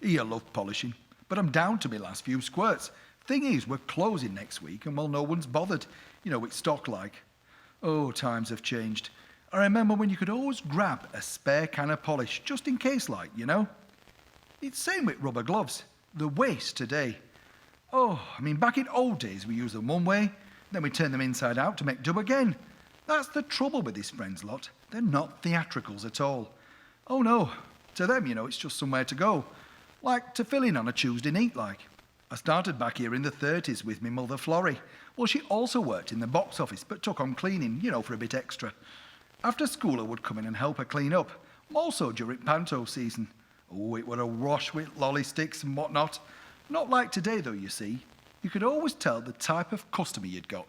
You love polishing, but I'm down to my last few squirts. Thing is, we're closing next week and, well, no one's bothered. You know, it's stock like. Oh, times have changed. I remember when you could always grab a spare can of polish, just in case like, you know. It's same with rubber gloves. The waste today. Oh, I mean, back in old days we used them one way, then we turn them inside out to make do again. That's the trouble with this friends lot. They're not theatricals at all. Oh no, to them, you know, it's just somewhere to go. Like to fill in on a Tuesday night like. I started back here in the 30s with me mother Florrie. Well, she also worked in the box office, but took on cleaning, you know, for a bit extra. After school I would come in and help her clean up, also during panto season. Oh, it were a wash with lolly sticks and whatnot. Not like today though, you see. You could always tell the type of customer you'd got.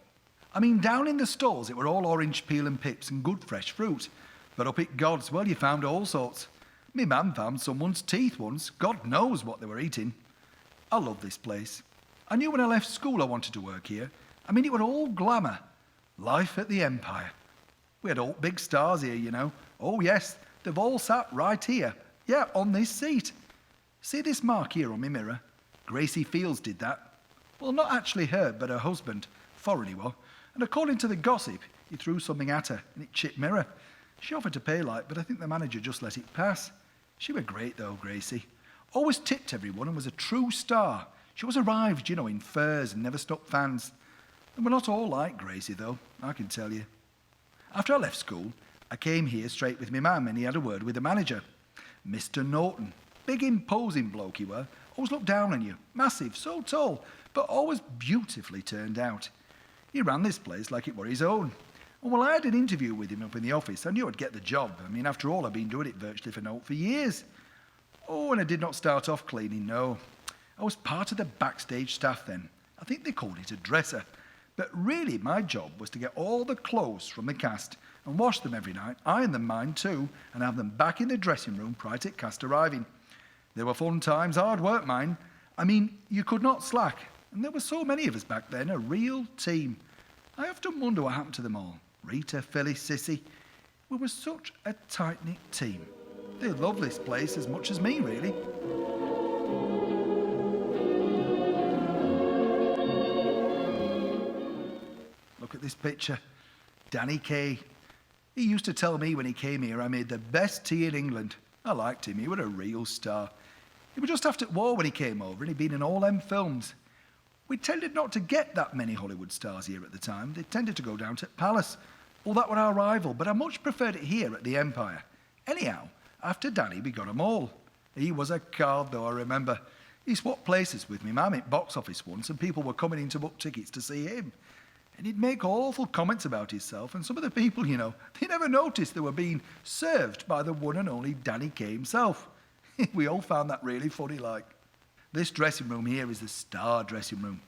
I mean, down in the stalls it were all orange peel and pips and good fresh fruit. But up at God's, well, you found all sorts. Me man found someone's teeth once. God knows what they were eating. I love this place. I knew when I left school I wanted to work here. I mean, it were all glamour. Life at the Empire. We had all big stars here, you know. Oh yes, they've all sat right here. Yeah, on this seat. See this mark here on my mirror? Gracie Fields did that. Well, not actually her, but her husband. Foreign he was. And according to the gossip, he threw something at her and it chipped mirror. She offered to pay like, but I think the manager just let it pass. She were great though, Gracie. Always tipped everyone and was a true star. She was arrived, you know, in furs and never stopped fans. And we're not all like Gracie though, I can tell you. After I left school, I came here straight with my mum and he had a word with the manager. Mr. Norton. Big imposing bloke he were. Always looked down on you. Massive, so tall, but always beautifully turned out. He ran this place like it were his own. And while I had an interview with him up in the office, I knew I'd get the job. I mean, after all, I've been doing it virtually for years. Oh, and I did not start off cleaning, no. I was part of the backstage staff then. I think they called it a dresser. But really, my job was to get all the clothes from the cast and wash them every night, iron them mine too, and have them back in the dressing room prior to cast arriving. They were fun times, hard work, mine. I mean, you could not slack. And there were so many of us back then, a real team. I often wonder what happened to them all. Rita, Phyllis, Sissy. We were such a tight-knit team. They love this place as much as me, really. Look at this picture. Danny Kay. He used to tell me when he came here I made the best tea in England. I liked him. He was a real star. He was just after war when he came over and he'd been in all them films. We tended not to get that many Hollywood stars here at the time. They tended to go down to Palace. Well, that were our rival, but I much preferred it here at the Empire. Anyhow, after Danny, we got 'em all. He was a card, though, I remember. He swapped places with me mum at box office once, and people were coming in to book tickets to see him. And he'd make awful comments about himself, and some of the people, you know, they never noticed they were being served by the one and only Danny Kaye himself. We all found that really funny, like. This dressing room here is the star dressing room.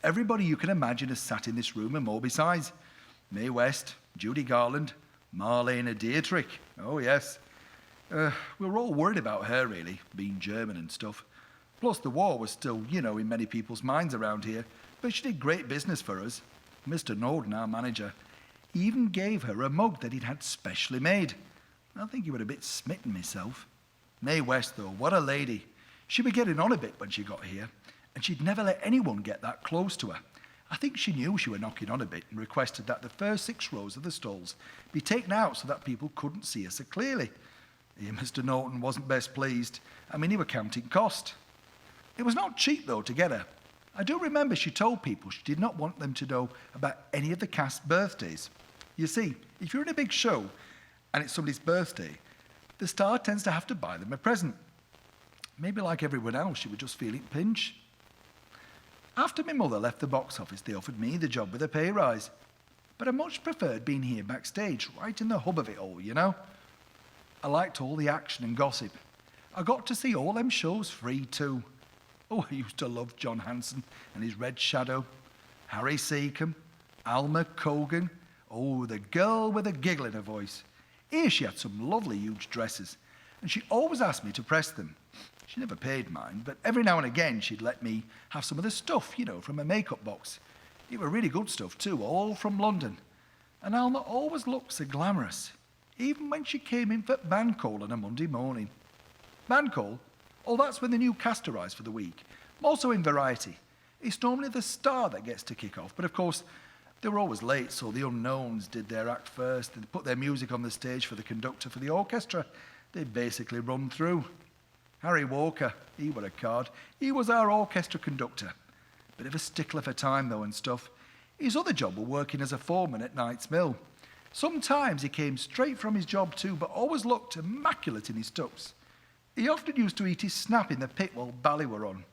Everybody you can imagine has sat in this room and more besides. Mae West, Judy Garland, Marlene Dietrich. Oh, yes. We were all worried about her, really, being German and stuff. Plus, the war was still, you know, in many people's minds around here. But she did great business for us. Mr. Norden, our manager, he even gave her a mug that he'd had specially made. I think he was a bit smitten myself. Mae West, though, what a lady. She was getting on a bit when she got here, and she'd never let anyone get that close to her. I think she knew she were knocking on a bit and requested that the first 6 rows of the stalls be taken out so that people couldn't see her so clearly. Mr. Norton wasn't best pleased. I mean, he were counting cost. It was not cheap, though, to get her. I do remember she told people she did not want them to know about any of the cast's birthdays. You see, if you're in a big show and it's somebody's birthday, the star tends to have to buy them a present. Maybe like everyone else, she was just feeling pinch. After my mother left the box office, they offered me the job with a pay rise. But I much preferred being here backstage, right in the hub of it all, you know? I liked all the action and gossip. I got to see all them shows free too. Oh, I used to love John Hanson and his Red Shadow, Harry Seacombe, Alma Cogan. Oh, the girl with a giggle in her voice. Here she had some lovely huge dresses, and she always asked me to press them. She never paid mine, but every now and again she'd let me have some of the stuff, you know, from her makeup box. It were really good stuff too, all from London. And Alma always looked so glamorous, even when she came in for band call on a Monday morning. Band call? Oh, that's when the new cast arrives for the week. Also in variety. It's normally the star that gets to kick off, but of course, they were always late, so the unknowns did their act first. They put their music on the stage for the conductor for the orchestra. They basically run through. Harry Walker, he were a card. He was our orchestra conductor. Bit of a stickler for time, though, and stuff. His other job was working as a foreman at Knight's Mill. Sometimes he came straight from his job too, but always looked immaculate in his tux. He often used to eat his snap in the pit while Bally were on.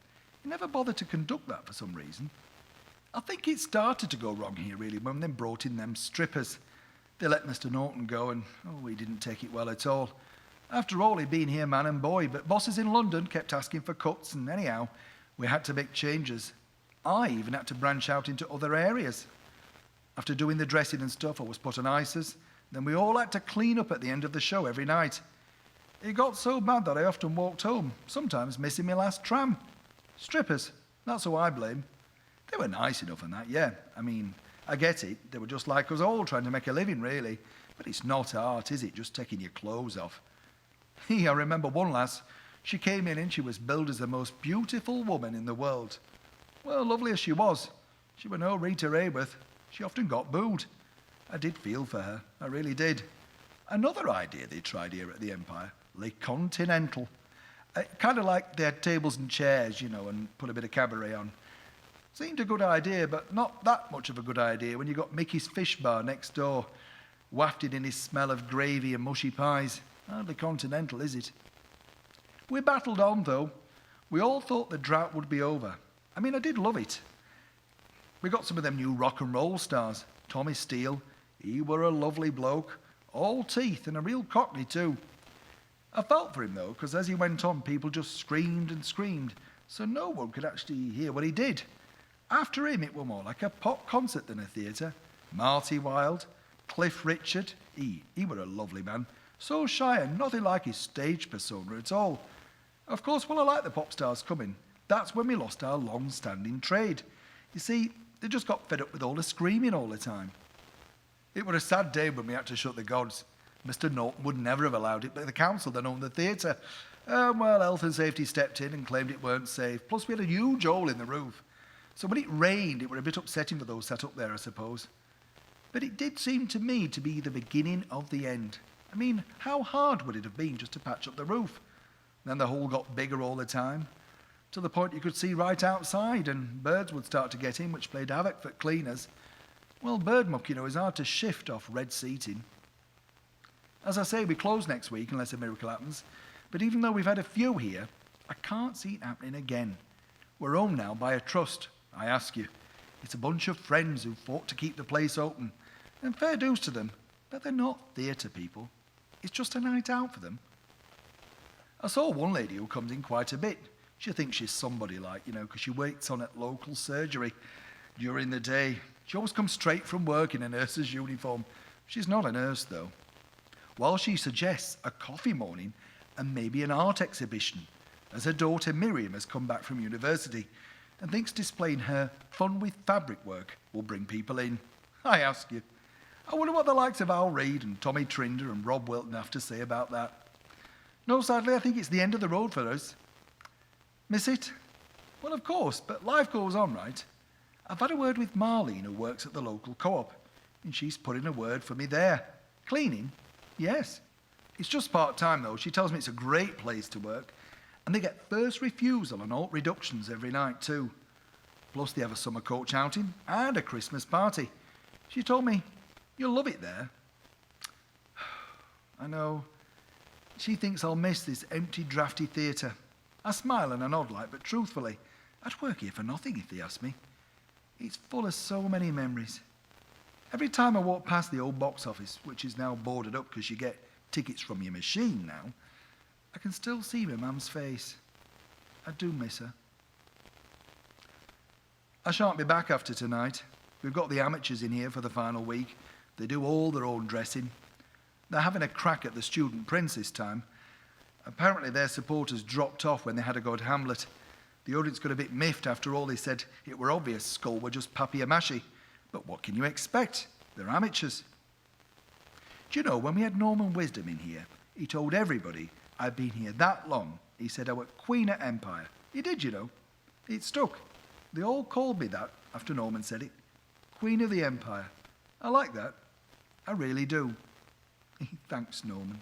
He never bothered to conduct that for some reason. I think it started to go wrong here, really, when they brought in them strippers. They let Mr. Norton go, and, he didn't take it well at all. After all, he'd been here man and boy, but bosses in London kept asking for cuts, and anyhow, we had to make changes. I even had to branch out into other areas. After doing the dressing and stuff, I was put on ices. Then we all had to clean up at the end of the show every night. It got so bad that I often walked home, sometimes missing my last tram. Strippers, that's who I blame. They were nice enough and that, yeah. I mean, I get it. They were just like us all, trying to make a living, really. But it's not art, is it, just taking your clothes off? I remember one lass. She came in and she was billed as the most beautiful woman in the world. Well, lovely as she was, she were no Rita Hayworth. She often got booed. I did feel for her, I really did. Another idea they tried here at the Empire, Le Continental. Kind of like they had tables and chairs, and put a bit of cabaret on. Seemed a good idea, but not that much of a good idea when you got Mickey's Fish Bar next door, wafted in his smell of gravy and mushy pies. Hardly continental, is it? We battled on, though. We all thought the drought would be over. I mean, I did love it. We got some of them new rock and roll stars. Tommy Steele, he were a lovely bloke. All teeth and a real cockney, too. I felt for him, though, because as he went on, people just screamed and screamed, so no one could actually hear what he did. After him, it were more like a pop concert than a theatre. Marty Wilde, Cliff Richard, he were a lovely man. So shy and nothing like his stage persona at all. Of course, while I like the pop stars coming, that's when we lost our long-standing trade. You see, they just got fed up with all the screaming all the time. It were a sad day when we had to shut the gods. Mr. Norton would never have allowed it, but the council that owned the theatre. Well, health and safety stepped in and claimed it weren't safe. Plus, we had a huge hole in the roof. So when it rained, it were a bit upsetting for those sat up there, I suppose. But it did seem to me to be the beginning of the end. I mean, how hard would it have been just to patch up the roof? Then the hole got bigger all the time, to the point you could see right outside, and birds would start to get in, which played havoc for cleaners. Well, bird muck, is hard to shift off red seating. As I say, we close next week unless a miracle happens, but even though we've had a few here, I can't see it happening again. We're owned now by a trust, I ask you. It's a bunch of friends who fought to keep the place open, and fair dues to them, but they're not theatre people. It's just a night out for them. I saw one lady who comes in quite a bit. She thinks she's somebody like, because she waits on at local surgery during the day. She always comes straight from work in a nurse's uniform. She's not a nurse, though. While she suggests a coffee morning and maybe an art exhibition, as her daughter Miriam has come back from university and thinks displaying her fun with fabric work will bring people in. I ask you, I wonder what the likes of Al Reid and Tommy Trinder and Rob Wilton have to say about that. No, sadly, I think it's the end of the road for us. Miss it? Well, of course, but life goes on, right? I've had a word with Marlene, who works at the local co-op, and she's put in a word for me there. Cleaning? Yes. It's just part-time, though. She tells me it's a great place to work, and they get first refusal on alt reductions every night, too. Plus, they have a summer coach outing and a Christmas party. She told me, you'll love it there. I know. She thinks I'll miss this empty, drafty theatre. I smile and I nod like, but truthfully, I'd work here for nothing if they asked me. It's full of so many memories. Every time I walk past the old box office, which is now boarded up because you get tickets from your machine now, I can still see my mum's face. I do miss her. I shan't be back after tonight. We've got the amateurs in here for the final week. They do all their own dressing. They're having a crack at the student prince this time. Apparently their supporters dropped off when they had a go at Hamlet. The audience got a bit miffed after all. They said it were obvious Skull were just papier-mâché. But what can you expect? They're amateurs. Do you know, when we had Norman Wisdom in here, he told everybody I'd been here that long. He said I were Queen of Empire. He did, you know. It stuck. They all called me that after Norman said it. Queen of the Empire. I like that. I really do. Thanks, Norman.